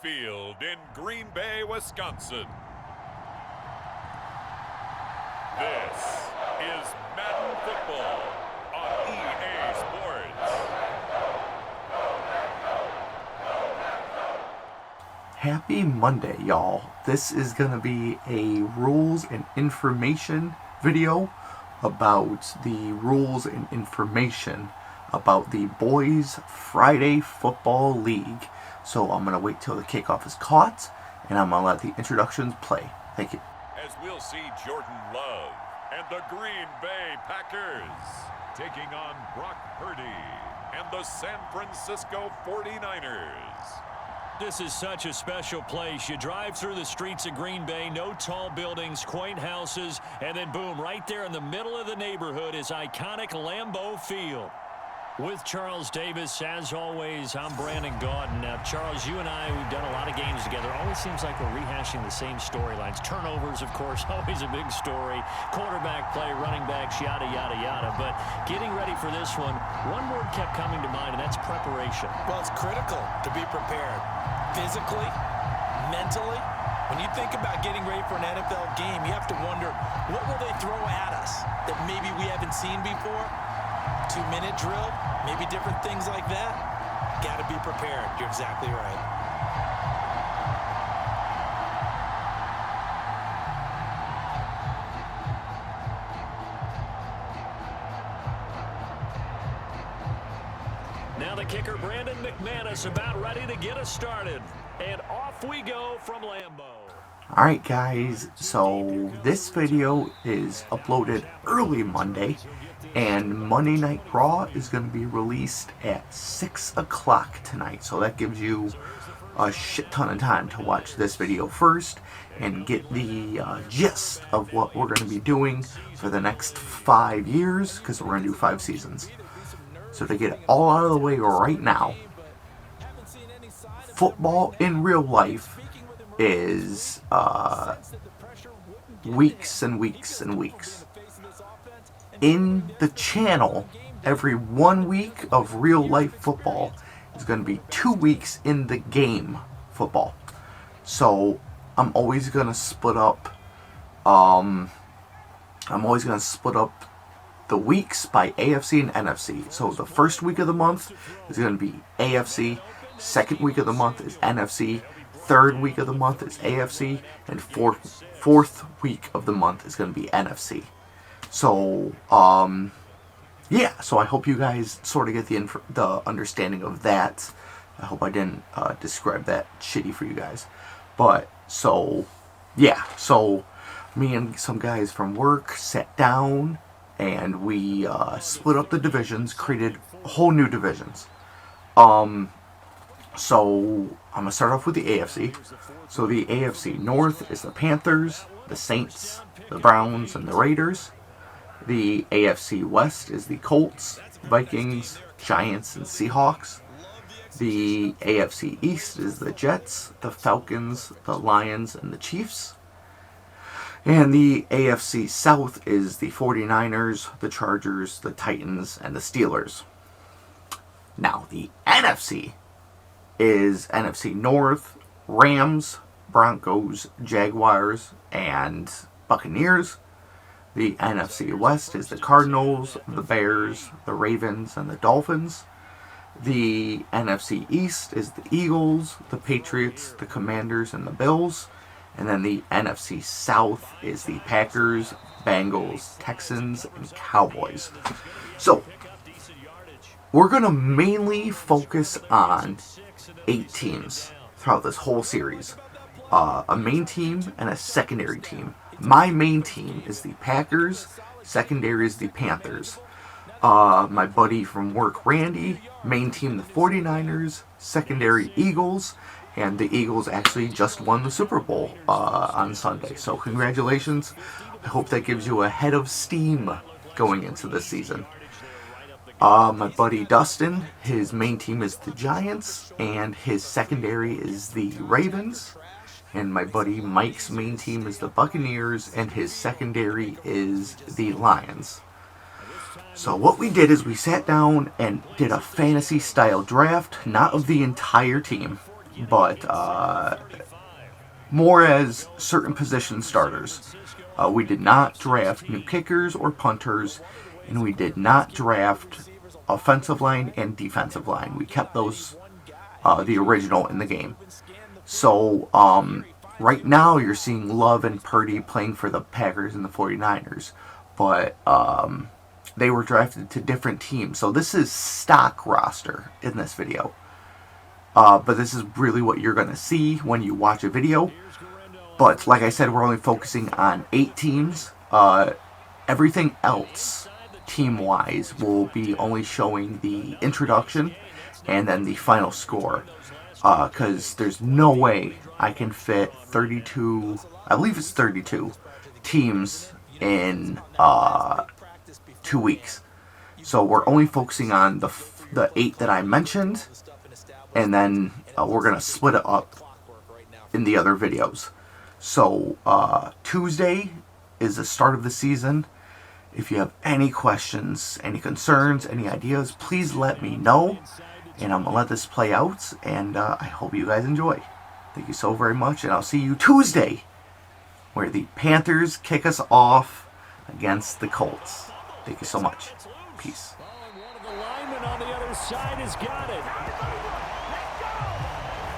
Field in Green Bay, Wisconsin. This is Madden Football on EA Sports. Happy Monday, y'all. This is going to be a rules and information video about the rules and information about the Boys Friday Football League. So I'm going to wait till the kickoff is caught, and I'm going to let the introductions play. Thank you. As we'll see Jordan Love and the Green Bay Packers taking on Brock Purdy and the San Francisco 49ers. This is such a special place. You drive through the streets of Green Bay, no tall buildings, quaint houses, and then boom, right there in the middle of the neighborhood is iconic Lambeau Field. With Charles Davis, as always, I'm Brandon Gaudin. Now, Charles, you and I, we've done a lot of games together. Always seems like we're rehashing the same storylines. Turnovers, of course, always a big story. Quarterback play, running backs, yada, yada, yada. But getting ready for this one word kept coming to mind, and that's preparation. Well, it's critical to be prepared physically, mentally. When you think about getting ready for an NFL game, you have to wonder, what will they throw at us that maybe we haven't seen before? 2-minute drill, maybe different things like that. Got to be prepared. You're exactly right. Now the kicker, Brandon McManus, about ready to get us started. And off we go from Lambeau. Alright guys, so this video is uploaded early Monday, and Monday Night Raw is going to be released at 6 o'clock tonight. So that gives you a shit ton of time to watch this video first and get the gist of what we're going to be doing for the next 5 years, because we're going to do 5 seasons. So to get it all out of the way right now, football in real life is weeks and weeks and weeks. In the channel, every 1 week of real life football is going to be 2 weeks in the game football. So I'm always going to split up the weeks by AFC and NFC. So the first week of the month is going to be AFC, second week of the month is NFC, third week of the month is AFC, and fourth week of the month is going to be NFC. So, yeah, so I hope you guys sort of get the understanding of that. I hope I didn't describe that shitty for you guys. But, so, yeah, so me and some guys from work sat down and we split up the divisions, created whole new divisions. So I'm going to start off with the AFC. So the AFC North is the Panthers, the Saints, the Browns, and the Raiders. The AFC West is the Colts, Vikings, Giants, and Seahawks. The AFC East is the Jets, the Falcons, the Lions, and the Chiefs. And the AFC South is the 49ers, the Chargers, the Titans, and the Steelers. Now, the NFC is NFC North, Rams, Broncos, Jaguars, and Buccaneers. The NFC West is the Cardinals, the Bears, the Ravens, and the Dolphins. The NFC East is the Eagles, the Patriots, the Commanders, and the Bills. And then the NFC South is the Packers, Bengals, Texans, and Cowboys. So, we're going to mainly focus on 8 teams throughout this whole series. A main team and a secondary team. My main team is the Packers, secondary is the Panthers. My buddy from work, Randy, main team the 49ers, secondary Eagles, and the Eagles actually just won the Super Bowl on Sunday. So congratulations. I hope that gives you a head of steam going into this season. My buddy Dustin, his main team is the Giants, and his secondary is the Ravens. And my buddy Mike's main team is the Buccaneers, and his secondary is the Lions. So what we did is we sat down and did a fantasy-style draft, not of the entire team, but more as certain position starters. We did not draft new kickers or punters, and we did not draft offensive line and defensive line. We kept those the original in the game. So right now you're seeing Love and Purdy playing for the Packers and the 49ers, but they were drafted to different teams. So this is stock roster in this video. But this is really what you're going to see when you watch a video. But like I said, we're only focusing on 8 teams. Everything else, team-wise, will be only showing the introduction and then the final score. Because there's no way I can fit 32, I believe it's 32, teams in 2 weeks. So we're only focusing on the 8 that I mentioned, and then we're going to split it up in the other videos. So Tuesday is the start of the season. If you have any questions, any concerns, any ideas, please let me know. And I'm going to let this play out, and I hope you guys enjoy. Thank you so very much, and I'll see you Tuesday, where the Panthers kick us off against the Colts. Thank you so much. Peace. One of the linemen on the other side has got it.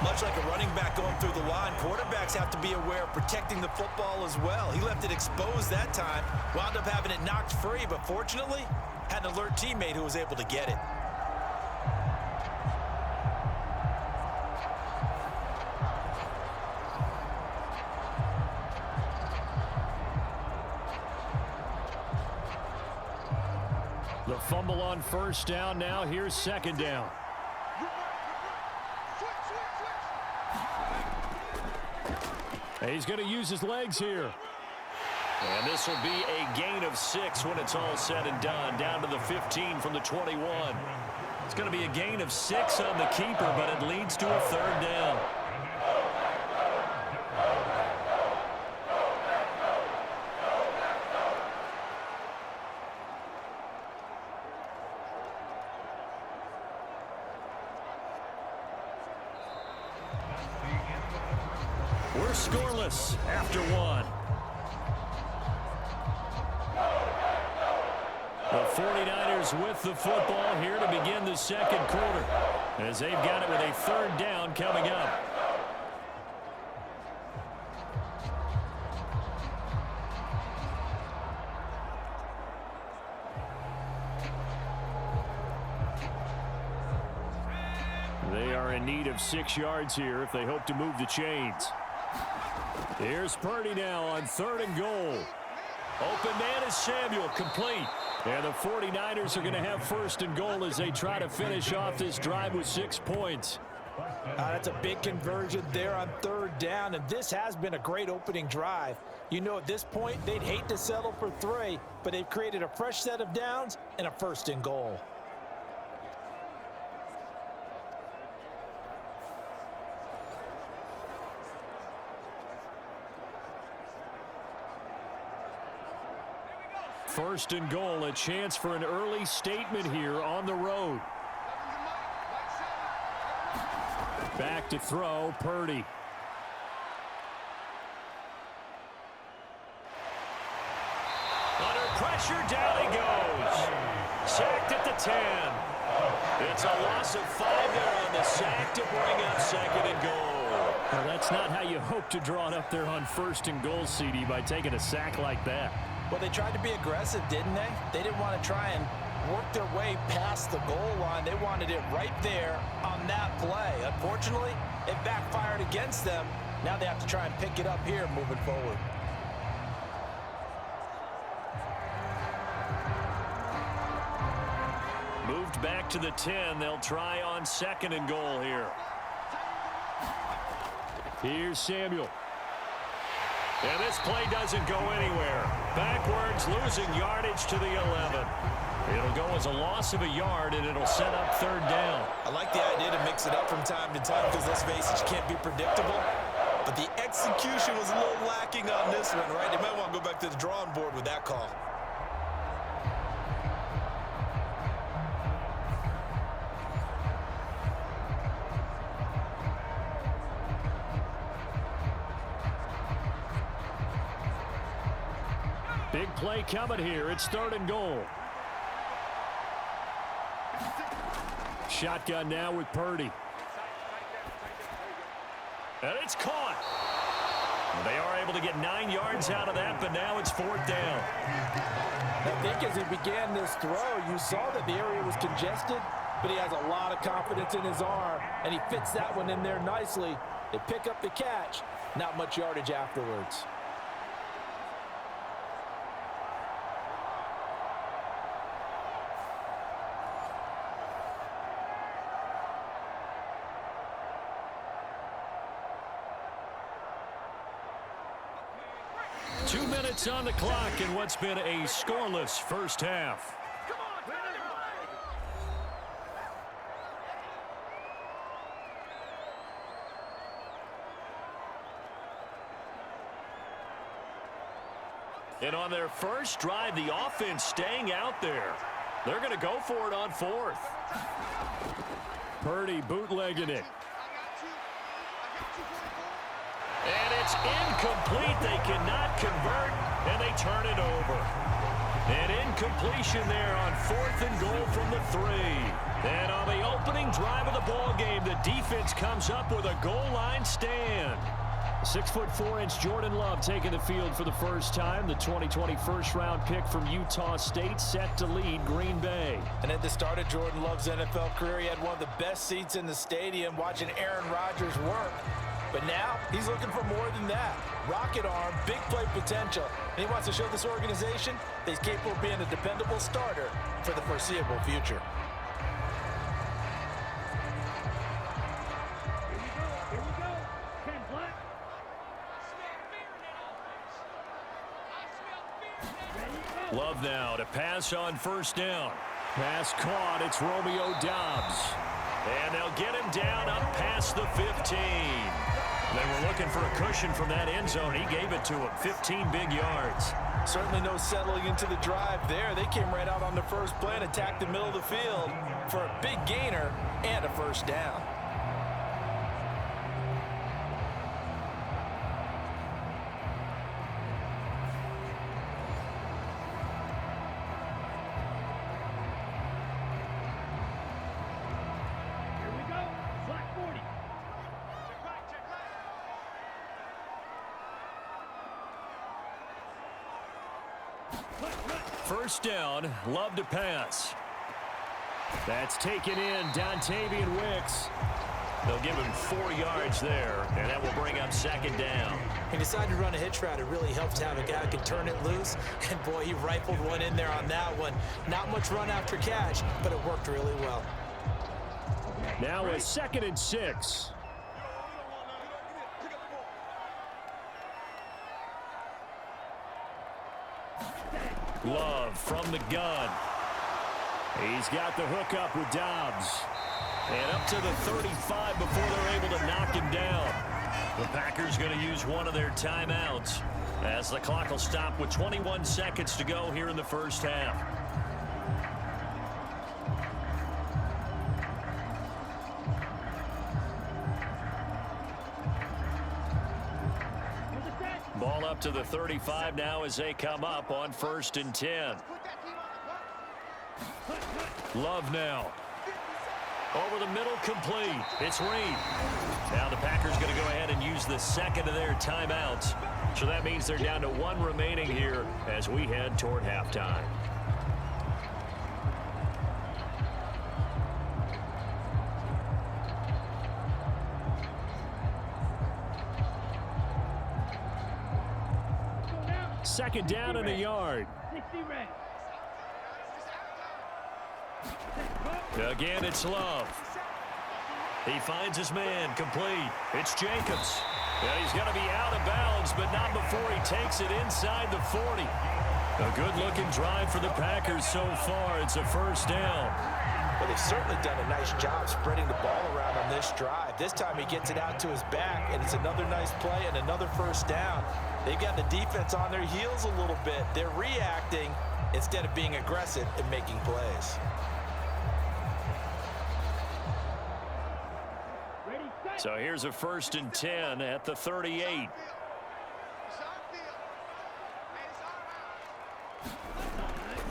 Much like a running back going through the line, quarterbacks have to be aware of protecting the football as well. He left it exposed that time, wound up having it knocked free, but fortunately, had an alert teammate who was able to get it. The fumble on first down now. Here's second down. He's going to use his legs here. And this will be a gain of 6 when it's all said and done. Down to the 15 from the 21. It's going to be a gain of 6 on the keeper, but it leads to a third down. We're scoreless after 1. The 49ers with the football here to begin the second quarter, as they've got it with a third down coming up. They are in need of 6 yards here if they hope to move the chains. Here's Purdy now on 3rd and goal. Open man is Samuel, complete. And the 49ers are going to have 1st and goal as they try to finish off this drive with 6 points. That's a big conversion there on 3rd down, and this has been a great opening drive. You know, at this point, they'd hate to settle for 3, but they've created a fresh set of downs and a 1st and goal. First and goal, a chance for an early statement here on the road. Back to throw, Purdy. Under pressure, down he goes. Sacked at the 10. It's a loss of 5 there on the sack to bring up 2nd and goal. Well, that's not how you hope to draw it up there on 1st and goal, CD, by taking a sack like that. Well, they tried to be aggressive, didn't they? They didn't want to try and work their way past the goal line. They wanted it right there on that play. Unfortunately, it backfired against them. Now they have to try and pick it up here moving forward. Moved back to the 10. They'll try on 2nd and goal here. Here's Samuel. And this play doesn't go anywhere. Backwards, losing yardage to the 11. It'll go as a loss of a yard, and it'll set up 3rd down. I like the idea to mix it up from time to time because, let's face it, you can't be predictable. But the execution was a little lacking on this one, right? They might want to go back to the drawing board with that call. Big play coming here. It's 3rd and goal. Shotgun now with Purdy. And it's caught. They are able to get 9 yards out of that, but now it's 4th down. I think as he began this throw, you saw that the area was congested, but he has a lot of confidence in his arm, and he fits that one in there nicely. They pick up the catch, not much yardage afterwards. On the clock in what's been a scoreless first half. And on their first drive, the offense staying out there. They're going to go for it on 4th. Purdy bootlegging it. And it's incomplete. They cannot convert, and they turn it over. An incompletion there on 4th and goal from the 3. And on the opening drive of the ball game, the defense comes up with a goal line stand. 6'4" Jordan Love taking the field for the first time. The 2020 first-round pick from Utah State set to lead Green Bay. And at the start of Jordan Love's NFL career, he had one of the best seats in the stadium watching Aaron Rodgers work. But now, he's looking for more than that. Rocket arm, big play potential. And he wants to show this organization that he's capable of being a dependable starter for the foreseeable future. Love now to pass on 1st down. Pass caught. It's Romeo Doubs. And they'll get him down up past the 15. They were looking for a cushion from that end zone. He gave it to him. 15 big yards. Certainly no settling into the drive there. They came right out on the first play and attacked the middle of the field for a big gainer and a 1st down. First down, Love to pass. That's taken in, Dontavian Wicks. They'll give him 4 yards there, and that will bring up 2nd down. He decided to run a hitch route. It really helps to have a guy who can turn it loose. And, boy, he rifled one in there on that one. Not much run after catch, but it worked really well. Now a 2nd and 6. Love from the gun. He's got the hook up with Doubs. And up to the 35 before they're able to knock him down. The Packers going to use one of their timeouts as the clock will stop with 21 seconds to go here in the first half. Ball up to the 35 now as they come up on 1st and 10. Love now. Over the middle, complete. It's Reed. Now the Packers going to go ahead and use the 2nd of their timeouts. So that means they're down to 1 remaining here as we head toward halftime. Second down and a yard. Again, it's Love. He finds his man, complete. It's Jacobs. Yeah, he's going to be out of bounds, but not before he takes it inside the 40. A good-looking drive for the Packers so far. It's a 1st down. Well, they've certainly done a nice job spreading the ball around on this drive. This time he gets it out to his back, and it's another nice play and another 1st down. They've got the defense on their heels a little bit. They're reacting instead of being aggressive and making plays. So here's a 1st and 10 at the 38.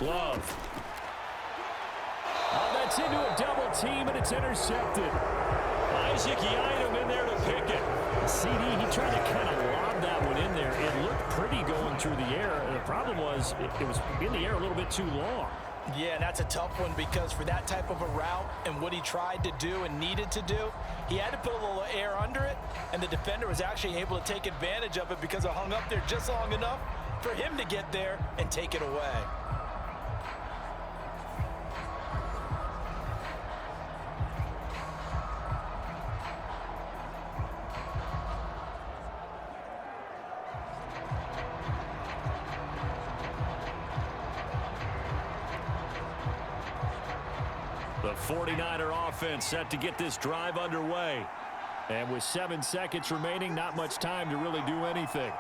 Love. Oh, that's into a double team, and it's intercepted. Isaac Yiadom in there to pick it. CD, he tried to kind of lob that one in there. It looked pretty going through the air. The problem was it was in the air a little bit too long. Yeah, and that's a tough one because for that type of a route and what he tried to do and needed to do, he had to put a little air under it, and the defender was actually able to take advantage of it because it hung up there just long enough for him to get there and take it away. The 49er offense set to get this drive underway. And with 7 seconds remaining, not much time to really do anything.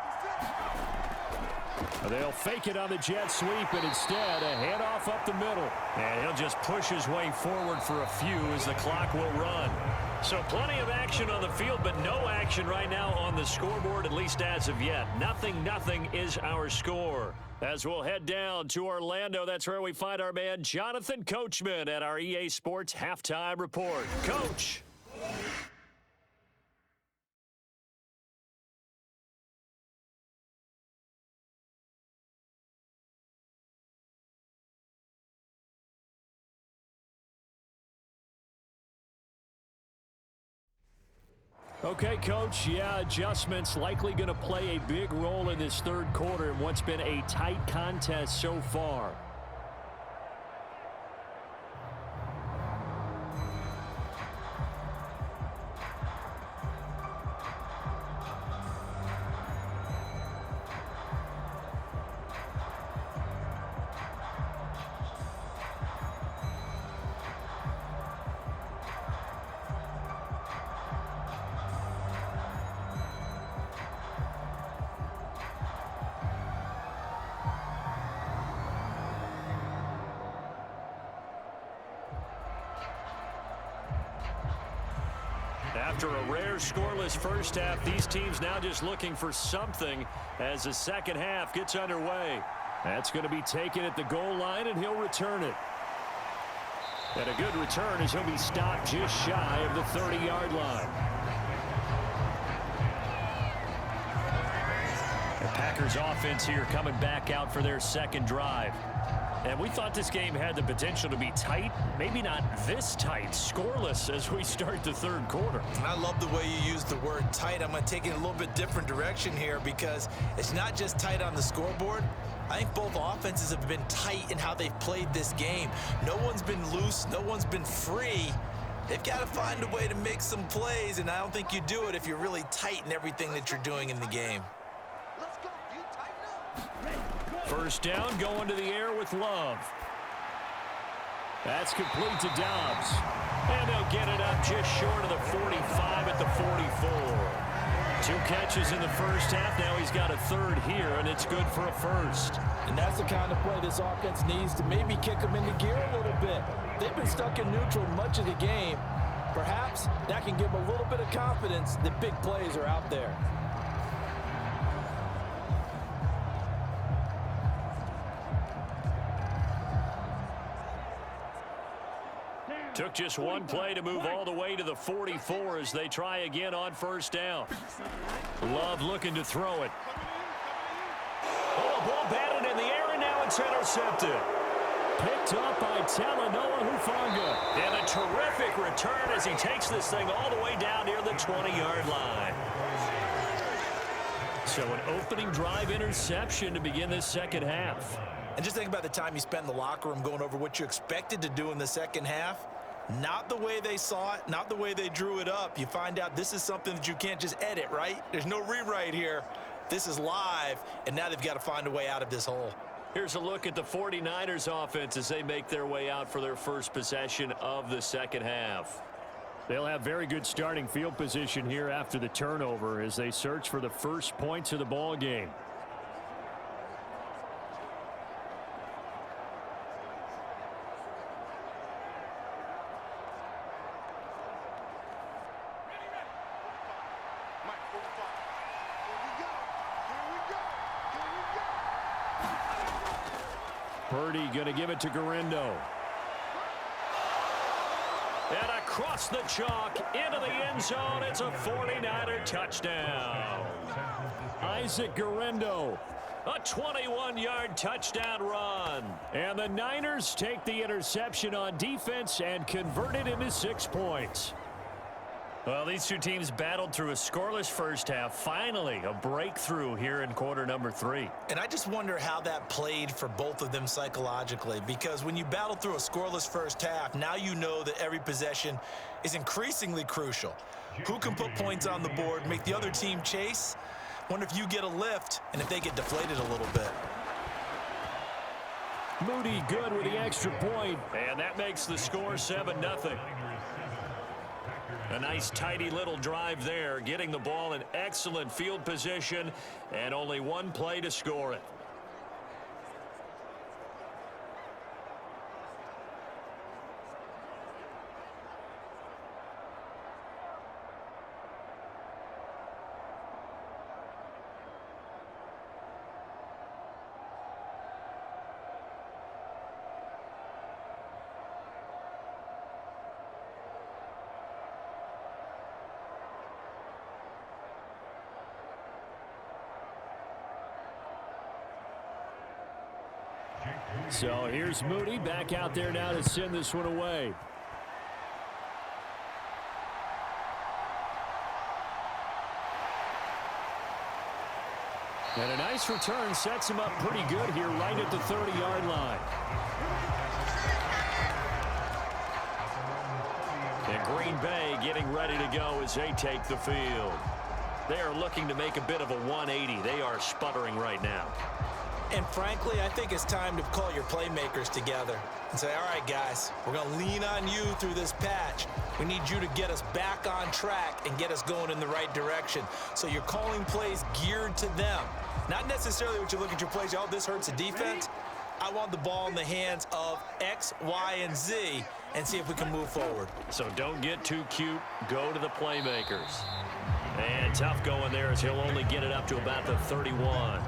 They'll fake it on the jet sweep, and instead a handoff up the middle. And he'll just push his way forward for a few as the clock will run. So plenty of action on the field, but no action right now on the scoreboard, at least as of yet. 0-0 is our score. As we'll head down to Orlando, that's where we find our man Jonathan Coachman at our EA Sports Halftime Report. Coach! Okay, Coach, yeah, adjustments likely going to play a big role in this third quarter in what's been a tight contest so far. After a rare scoreless first half, these teams now just looking for something as the second half gets underway. That's going to be taken at the goal line, and he'll return it. And a good return as he'll be stopped just shy of the 30-yard line. The Packers offense here coming back out for their second drive. And we thought this game had the potential to be tight, maybe not this tight, scoreless as we start the third quarter. I love the way you use the word tight. I'm going to take it in a little bit different direction here because it's not just tight on the scoreboard. I think both offenses have been tight in how they've played this game. No one's been loose. No one's been free. They've got to find a way to make some plays, and I don't think you do it if you're really tight in everything that you're doing in the game. First down, going to the air with Love. That's complete to Dobbs. And they'll get it up just short of the 45 at the 44. 2 catches in the first half. Now he's got a third here, and it's good for a first. And that's the kind of play this offense needs to maybe kick them into gear a little bit. They've been stuck in neutral much of the game. Perhaps that can give them a little bit of confidence that big plays are out there. Took just one play to move all the way to the 44 as they try again on first down. Love looking to throw it. Oh, ball batted in the air, and now it's intercepted. Picked up by Talanoa Hufanga. And a terrific return as he takes this thing all the way down near the 20-yard line. So an opening drive interception to begin this second half. And just think about the time you spent in the locker room going over what you expected to do in the second half. Not the way they saw it, not the way they drew it up. You find out this is something that you can't just edit, right? There's no rewrite here. This is live, and now they've got to find a way out of this hole. Here's a look at the 49ers offense as they make their way out for their first possession of the second half. They'll have very good starting field position here after the turnover as they search for the first points of the ball game. Purdy going to give it to Garindo. And across the chalk into the end zone. It's a 49er touchdown. Isaac Garindo. A 21-yard touchdown run. And the Niners take the interception on defense and convert it into 6 points. Well, these two teams battled through a scoreless first half. Finally, a breakthrough here in quarter number 3. And I just wonder how that played for both of them psychologically, because when you battle through a scoreless first half, now you know that every possession is increasingly crucial. Who can put points on the board, make the other team chase? Wonder if you get a lift and if they get deflated a little bit. Moody good with the extra point, and that makes the score 7-0. A nice tidy little drive there, getting the ball in excellent field position, and only one play to score it. So here's Moody back out there now to send this one away. And a nice return sets him up pretty good here right at the 30-yard line. And Green Bay getting ready to go as they take the field. They are looking to make a bit of a 180. They are sputtering right now. And frankly, I think it's time to call your playmakers together and say, all right, guys, we're going to lean on you through this patch. We need you to get us back on track and get us going in the right direction. So you're calling plays geared to them. Not necessarily what you look at your plays, oh, this hurts the defense. I want the ball in the hands of X, Y, and Z and see if we can move forward. So don't get too cute. Go to the playmakers. And tough going there as he'll only get it up to about the 31.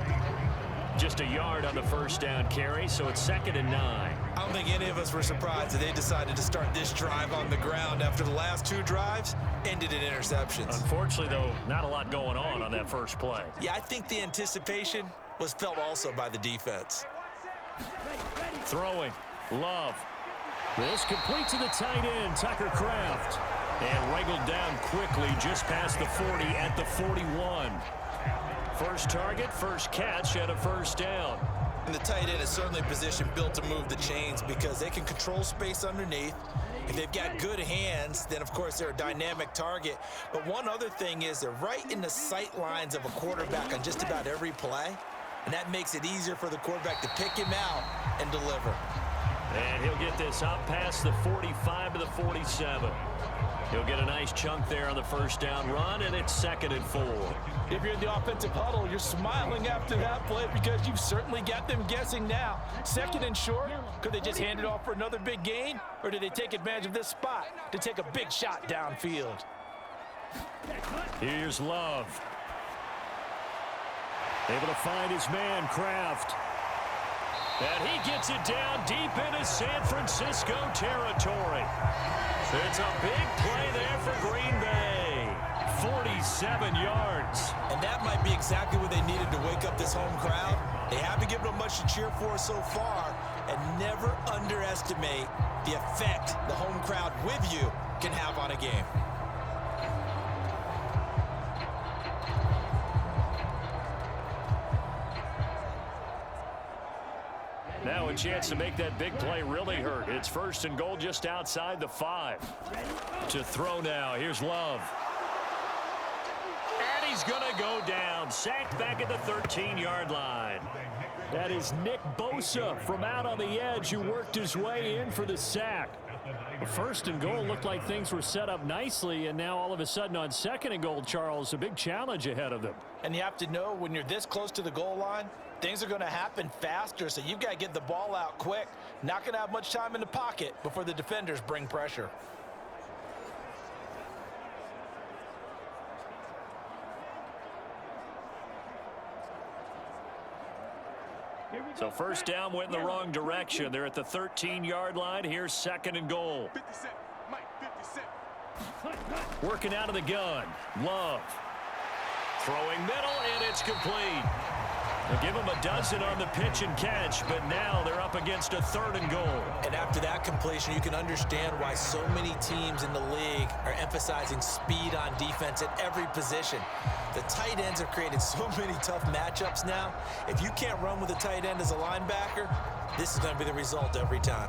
Just a yard on the first down carry, so it's 2nd and 9. I don't think any of us were surprised that they decided to start this drive on the ground after the last 2 drives ended in interceptions. Unfortunately, though, not a lot going on that first play. Yeah, I think the anticipation was felt also by the defense. Throwing. Love. This complete to the tight end, Tucker Kraft. And wrangled down quickly just past the 40 at the 41. First target, first catch, and a first down. And the tight end is certainly a position built to move the chains because they can control space underneath. If they've got good hands, then of course they're a dynamic target. But one other thing is they're right in the sight lines of a quarterback on just about every play. And that makes it easier for the quarterback to pick him out and deliver. And he'll get this up past the 45 to the 47. He'll get a nice chunk there on the first down run, and it's 2nd and 4. If you're in the offensive huddle, you're smiling after that play because you've certainly got them guessing now. 2nd and short, could they just hand it off for another big gain? Or did they take advantage of this spot to take a big shot downfield? Here's Love. Able to find his man, Kraft. And he gets it down deep into San Francisco territory. It's a big play there for Green Bay. 47 yards. And that might be exactly what they needed to wake up this home crowd. They haven't given them much to cheer for so far. And never underestimate the effect the home crowd with you can have on a game. Now a chance to make that big play really hurt. It's 1st and goal just outside the 5. To throw now. Here's Love. And he's going to go down. Sacked back at the 13-yard line. That is Nick Bosa from out on the edge who worked his way in for the sack. 1st and goal looked like things were set up nicely, and now all of a sudden on 2nd and goal, Charles, a big challenge ahead of them. And you have to know when you're this close to the goal line, things are going to happen faster, so you've got to get the ball out quick. Not going to have much time in the pocket before the defenders bring pressure. So first down went in the wrong direction. They're at the 13-yard line. Here's 2nd and goal. Working out of the gun. Love. Throwing middle, and it's complete. They'll give them a dozen on the pitch and catch, but now they're up against a 3rd and goal. And after that completion, you can understand why so many teams in the league are emphasizing speed on defense at every position. The tight ends have created so many tough matchups now. If you can't run with a tight end as a linebacker, this is going to be the result every time.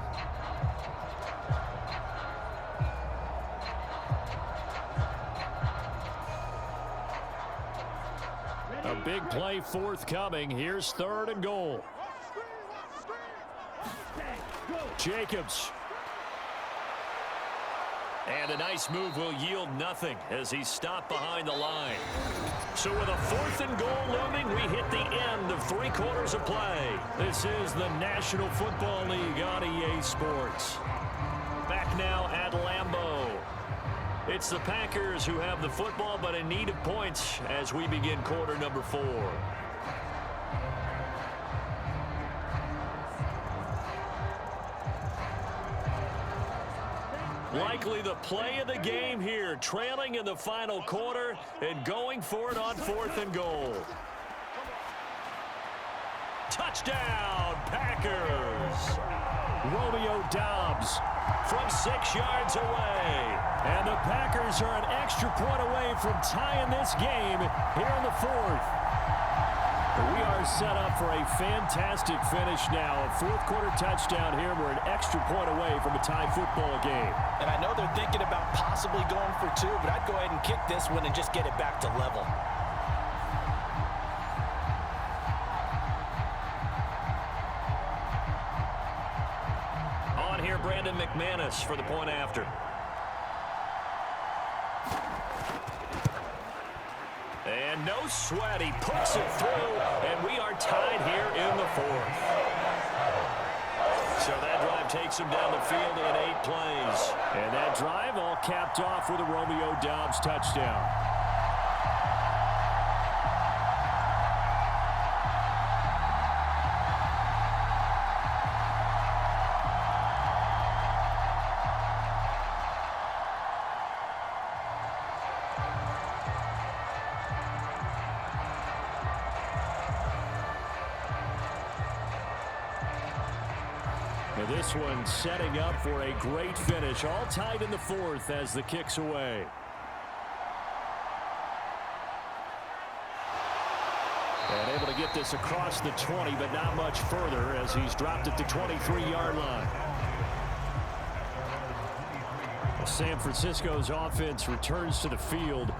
A big play forthcoming. Here's 3rd and goal. Jacobs. And a nice move will yield nothing as he's stopped behind the line. So with a 4th and goal looming, we hit the end of 3 quarters of play. This is the National Football League on EA Sports. Back now at Lambeau. It's the Packers who have the football, but in need of points as we begin quarter number 4. Likely the play of the game here, trailing in the final quarter and going for it on 4th and goal. Touchdown, Packers! Romeo Doubs from 6 yards away. And the Packers are an extra point away from tying this game here in the 4th. We are set up for a fantastic finish now. A 4th quarter touchdown here. We're an extra point away from a tie football game. And I know they're thinking about possibly going for 2, but I'd go ahead and kick this one and just get it back to level. On here, Brandon McManus for the point after. And no sweat, he puts it through, and we are tied here in the 4th. So that drive takes him down the field in 8 plays. And that drive all capped off with a Romeo Doubs touchdown. This one setting up for a great finish. All tied in the 4th as the kick's away. And able to get this across the 20, but not much further as he's dropped at the 23-yard line. San Francisco's offense returns to the field.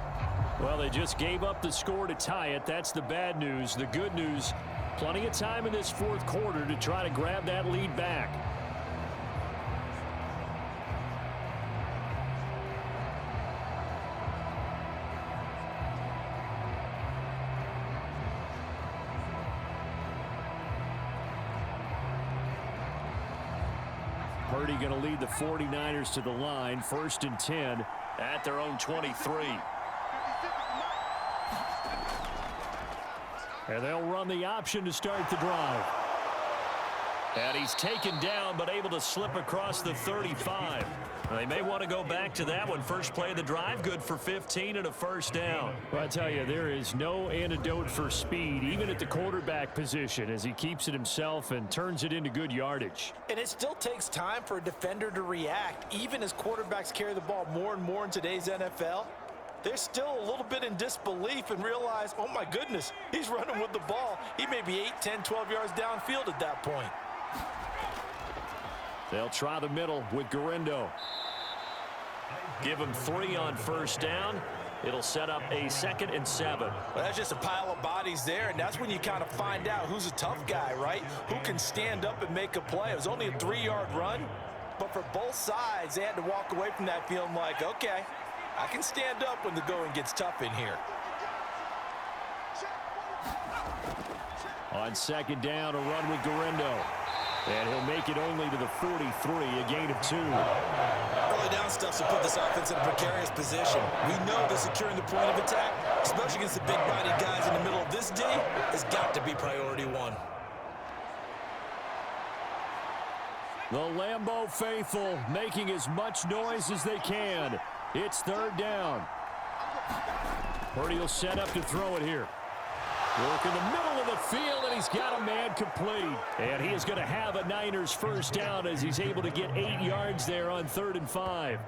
Well, they just gave up the score to tie it. That's the bad news. The good news, plenty of time in this 4th quarter to try to grab that lead back. Purdy going to lead the 49ers to the line. 1st and 10 at their own 23. And they'll run the option to start the drive. And he's taken down, but able to slip across the 35. They may want to go back to that one. First play of the drive, good for 15 and a 1st down. Well, I tell you, there is no antidote for speed, even at the quarterback position, as he keeps it himself and turns it into good yardage. And it still takes time for a defender to react, even as quarterbacks carry the ball more and more in today's NFL. They're still a little bit in disbelief and realize, oh my goodness, he's running with the ball. He may be 8, 10, 12 yards downfield at that point. They'll try the middle with Guerendo. Give him 3 on 1st down. It'll set up a 2nd and 7. Well, that's just a pile of bodies there, and that's when you kind of find out who's a tough guy, right? Who can stand up and make a play. It was only a 3-yard run, but for both sides, they had to walk away from that feeling like, okay, I can stand up when the going gets tough in here. On 2nd down, a run with Guerendo. And he'll make it only to the 43, a gain of 2. Early down stuff to put this offense in a precarious position. We know that securing the point of attack, especially against the big-bodied guys in the middle of this D, has got to be priority 1. The Lambeau faithful making as much noise as they can. It's third down. Purdy will set up to throw it here. Work in the middle of the field, and he's got a man complete. And he is going to have a Niners first down as he's able to get 8 yards there on 3rd and 5.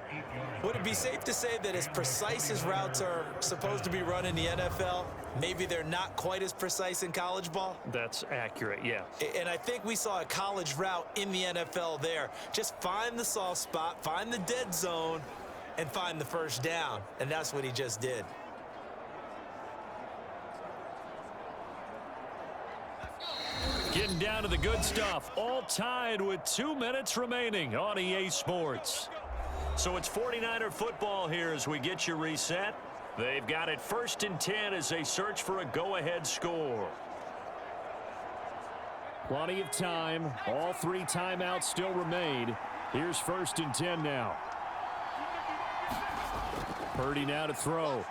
Would it be safe to say that as precise as routes are supposed to be run in the NFL, maybe they're not quite as precise in college ball? That's accurate, yeah. And I think we saw a college route in the NFL there. Just find the soft spot, find the dead zone, and find the first down. And that's what he just did. Getting down to the good stuff. All tied with 2 minutes remaining on EA Sports. So it's 49er football here as we get you reset. They've got it 1st and 10 as they search for a go-ahead score. Plenty of time. All 3 timeouts still remain. Here's 1st and 10 now. Purdy now to throw.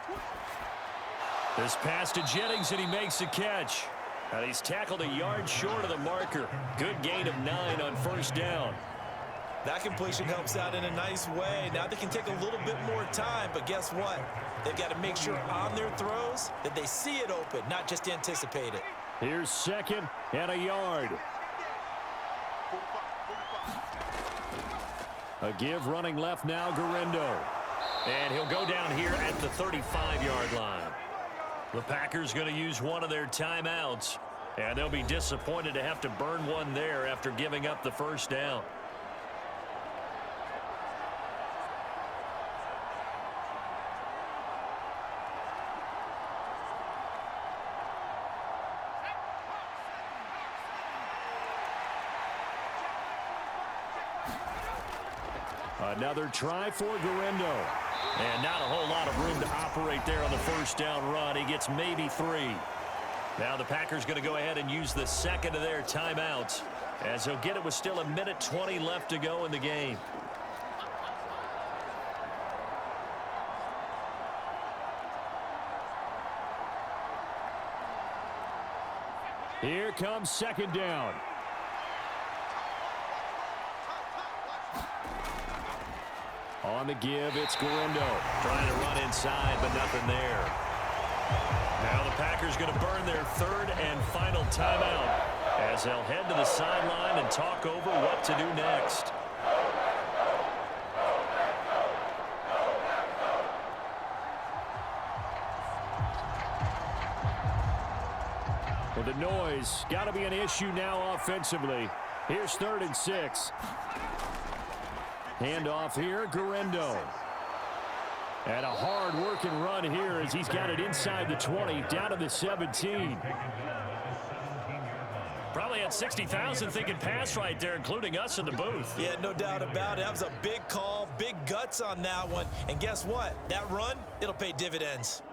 This pass to Jennings, and he makes the catch. And he's tackled a yard short of the marker. Good gain of 9 on 1st down. That completion helps out in a nice way. Now they can take a little bit more time, but guess what? They've got to make sure on their throws that they see it open, not just anticipate it. Here's 2nd and a yard. A give running left now, Garindo. And he'll go down here at the 35-yard line. The Packers going to use one of their timeouts, and they'll be disappointed to have to burn one there after giving up the first down. Another try for Garindo. And not a whole lot of room to operate there on the first down run. He gets maybe 3. Now the Packers going to go ahead and use the 2nd of their timeouts as he'll get it with still 1:20 left to go in the game. Here comes 2nd down. On the give, it's Garindo. Trying to run inside, but nothing there. Now the Packers going to burn their 3rd and final timeout as they'll head to the sideline and talk over what to do next. Well, the noise got to be an issue now offensively. Here's 3rd and 6. Handoff here, Garindo. And a hard-working run here as he's got it inside the 20, down to the 17. Probably had 60,000 thinking pass right there, including us in the booth. Yeah, no doubt about it. That was a big call, big guts on that one. And guess what? That run, it'll pay dividends.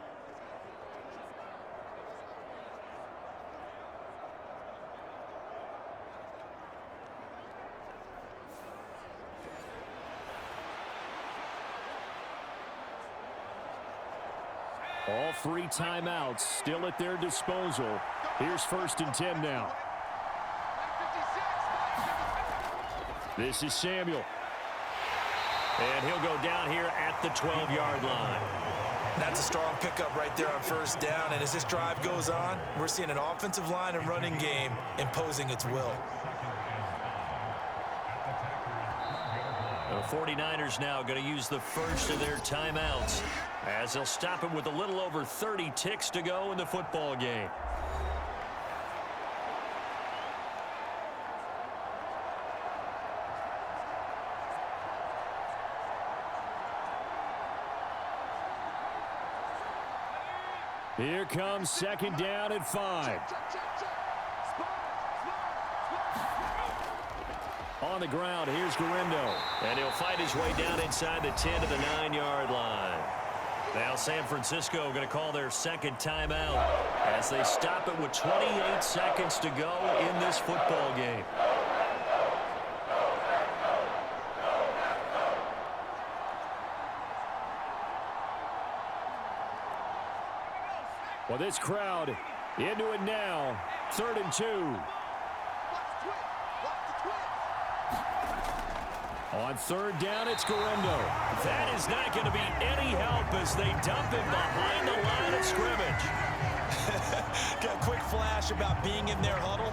All 3 timeouts still at their disposal. Here's 1st and 10 now. This is Samuel. And he'll go down here at the 12-yard line. That's a strong pickup right there on 1st down. And as this drive goes on, we're seeing an offensive line and running game imposing its will. The 49ers now going to use the 1st of their timeouts as they'll stop him with a little over 30 ticks to go in the football game. Here comes 2nd down and 5. On the ground, here's Garindo. And he'll fight his way down inside the 10 to the 9-yard line. Now San Francisco going to call their 2nd timeout as they stop it with 28 seconds to go in this football game. Well, this crowd into it now. 3rd and 2. On third down, it's Guerrero. That is not going to be any help as they dump him behind the line of scrimmage. Got a quick flash about being in their huddle.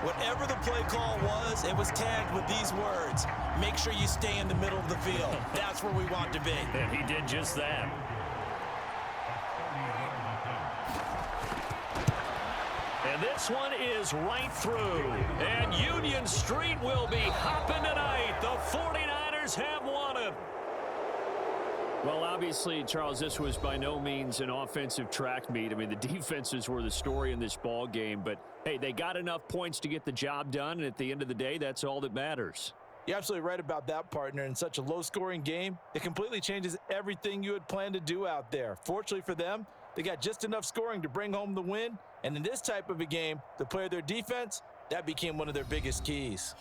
Whatever the play call was, it was tagged with these words: make sure you stay in the middle of the field. That's where we want to be. And he did just that. And this one is right through. And Union Street will be hopping tonight. The 49ers have won it. Well, obviously, Charles, this was by no means an offensive track meet. I mean, the defenses were the story in this ball game. But, hey, they got enough points to get the job done. And at the end of the day, that's all that matters. You're absolutely right about that, partner. In such a low-scoring game, it completely changes everything you had planned to do out there. Fortunately for them, they got just enough scoring to bring home the win. And in this type of a game, to play their defense, that became one of their biggest keys.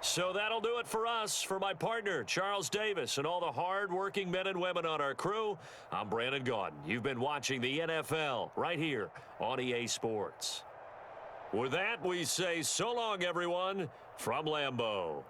So that'll do it for us. For my partner, Charles Davis, and all the hard-working men and women on our crew, I'm Brandon Gaudin. You've been watching the NFL right here on EA Sports. With that, we say so long, everyone, from Lambeau.